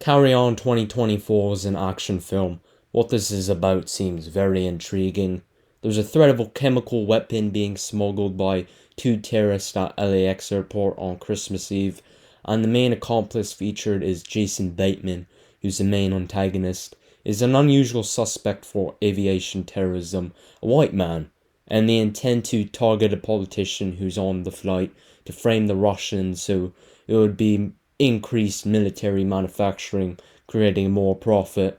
Carry On 2024 is an action film. What this is about seems very intriguing. There's a threat of a chemical weapon being smuggled by two terrorists at LAX airport on Christmas Eve, and the main accomplice featured is Jason Bateman, who's the main antagonist, is an unusual suspect for aviation terrorism, a white man, and they intend to target a politician who's on the flight to frame the Russians so it would be increased military manufacturing, creating more profit.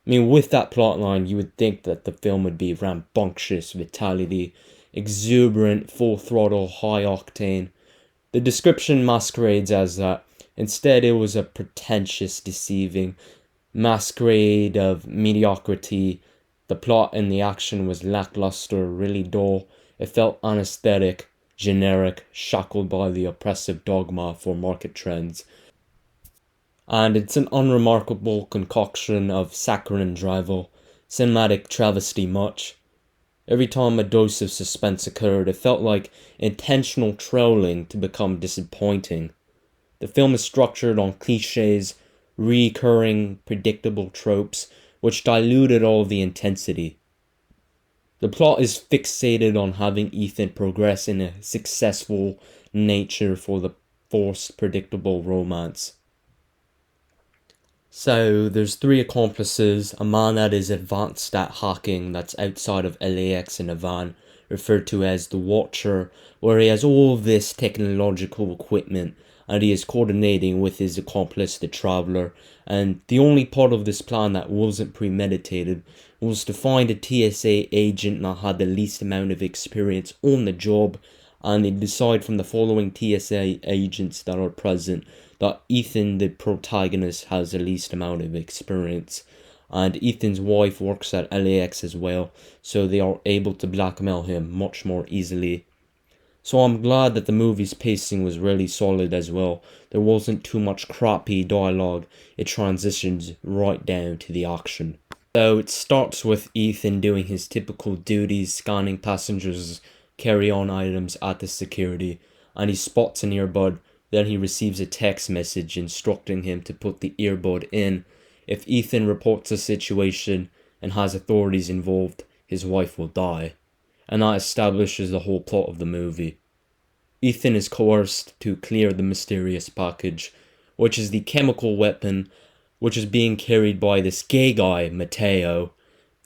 I mean, with that plotline, you would think that the film would be rambunctious vitality, exuberant, full throttle, high octane. The description masquerades as that. Instead, it was a pretentious, deceiving masquerade of mediocrity. The plot and the action was lackluster, really dull. It felt anesthetic, generic, shackled by the oppressive dogma for market trends. And it's an unremarkable concoction of saccharine drivel, cinematic travesty much. Every time a dose of suspense occurred, it felt like intentional trolling to become disappointing. The film is structured on cliches, recurring, predictable tropes, which diluted all the intensity. The plot is fixated on having Ethan progress in a successful nature for the forced, predictable romance. So, there's three accomplices, a man that is advanced at hacking that's outside of LAX in a van, referred to as the Watcher, where he has all this technological equipment and he is coordinating with his accomplice, the Traveler, and the only part of this plan that wasn't premeditated was to find a TSA agent that had the least amount of experience on the job, and they decide from the following TSA agents that are present that Ethan, the protagonist, has the least amount of experience, and Ethan's wife works at LAX as well, so they are able to blackmail him much more easily. So I'm glad that the movie's pacing was really solid as well. There wasn't too much crappy dialogue. It transitions right down to the action. So it starts with Ethan doing his typical duties, scanning passengers' carry-on items at the security, and he spots an earbud. Then he receives a text message instructing him to put the earbud in. If Ethan reports the situation and has authorities involved, his wife will die. And that establishes the whole plot of the movie. Ethan is coerced to clear the mysterious package, which is the chemical weapon which is being carried by this gay guy, Theo,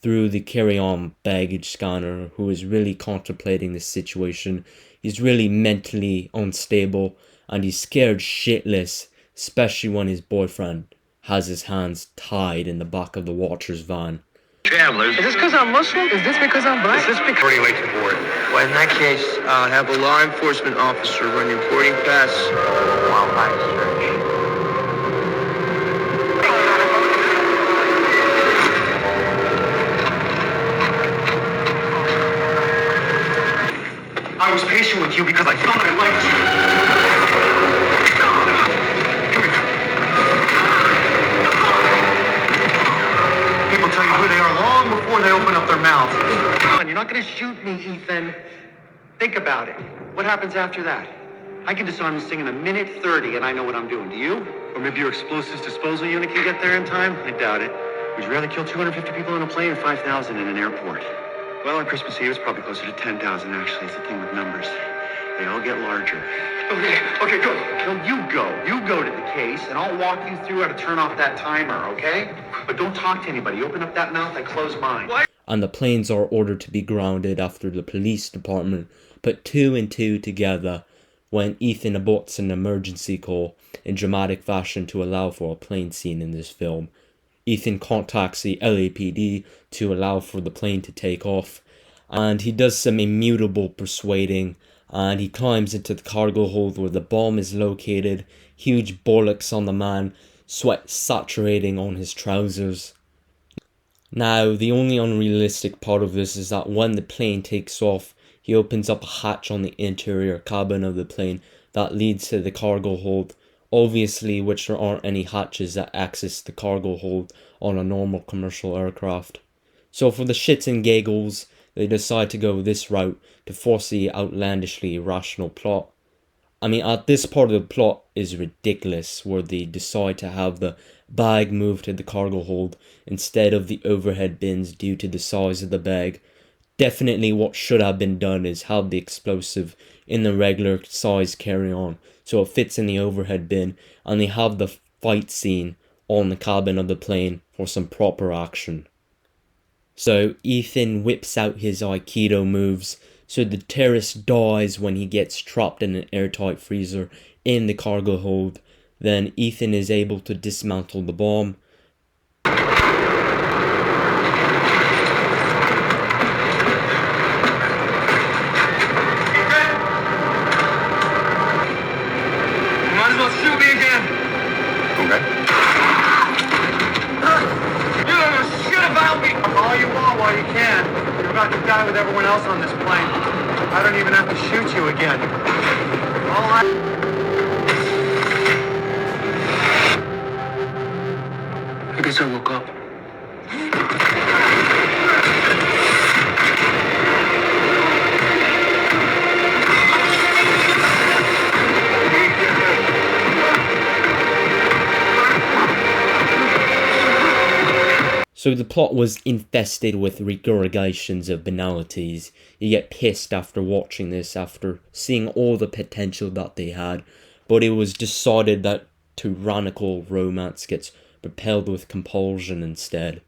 through the carry-on baggage scanner, who is really contemplating the situation. He's really mentally unstable, and he's scared shitless, especially when his boyfriend has his hands tied in the back of the Watcher's van. Travelers. Is this because I'm Muslim? Is this because I'm black? Is this because... Reporting late to board. Well, in that case, have a law enforcement officer run your boarding pass while I search. I was patient with you because I thought I liked you. People tell you who they are long before they open up their mouths. Come on, you're not going to shoot me, Ethan. Think about it. What happens after that? I can disarm this thing in a minute 30, and I know what I'm doing. Do you? Or maybe your explosives disposal unit can get there in time? I doubt it. Would you rather kill 250 people on a plane or 5,000 in an airport? Well, on Christmas Eve, it's probably closer to 10,000, actually. It's the thing with numbers. They all get larger. Okay, go. No, you go. You go to the case, and I'll walk you through how to turn off that timer, okay? But don't talk to anybody. Open up that mouth, I close mine. What? And the planes are ordered to be grounded after the police department put two and two together when Ethan aborts an emergency call in dramatic fashion to allow for a plane scene in this film. Ethan contacts the LAPD to allow for the plane to take off, and he does some immutable persuading, and he climbs into the cargo hold where the bomb is located, huge bollocks on the man, sweat saturating on his trousers. Now, the only unrealistic part of this is that when the plane takes off, he opens up a hatch on the interior cabin of the plane that leads to the cargo hold, obviously which there aren't any hatches that access the cargo hold on a normal commercial aircraft. So for the shits and giggles, they decide to go this route to force the outlandishly irrational plot. I mean, at this part of the plot is ridiculous, where they decide to have the bag moved to the cargo hold instead of the overhead bins due to the size of the bag. Definitely what should have been done is have the explosive in the regular size carry-on, so it fits in the overhead bin, and they have the fight scene on the cabin of the plane for some proper action. So Ethan whips out his Aikido moves, so the terrorist dies when he gets trapped in an airtight freezer in the cargo hold. Then Ethan is able to dismantle the bomb. Die with everyone else on this plane. I don't even have to shoot you again. I guess I woke up. So the plot was infested with regurgitations of banalities. You get pissed after watching this, after seeing all the potential that they had, but it was decided that tyrannical romance gets propelled with compulsion instead.